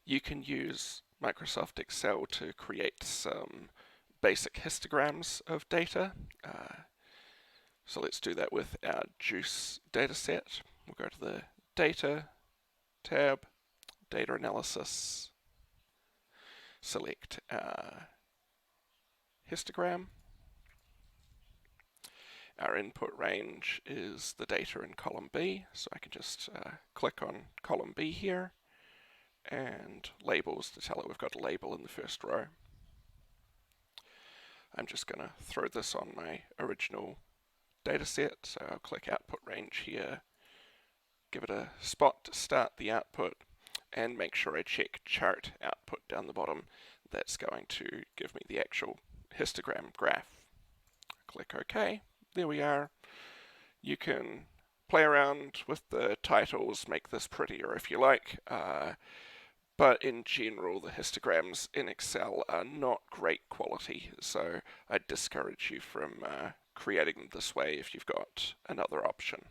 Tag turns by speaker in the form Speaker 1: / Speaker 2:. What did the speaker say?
Speaker 1: you can use Microsoft Excel to create some basic histograms of data. So let's do that with our juice dataset. We'll go to the Data tab, Data Analysis, select our histogram. Our input range is the data in column B, so I can just click on column B here, and labels to tell it we've got a label in the first row. I'm just going to throw this on my original dataset, so I'll click output range here, give it a spot to start the output, and make sure I check chart output down the bottom. That's going to give me the actual histogram graph. Click OK. There we are. You can play around with the titles, make this prettier if you like, but in general the histograms in Excel are not great quality, so I'd discourage you from creating them this way if you've got another option.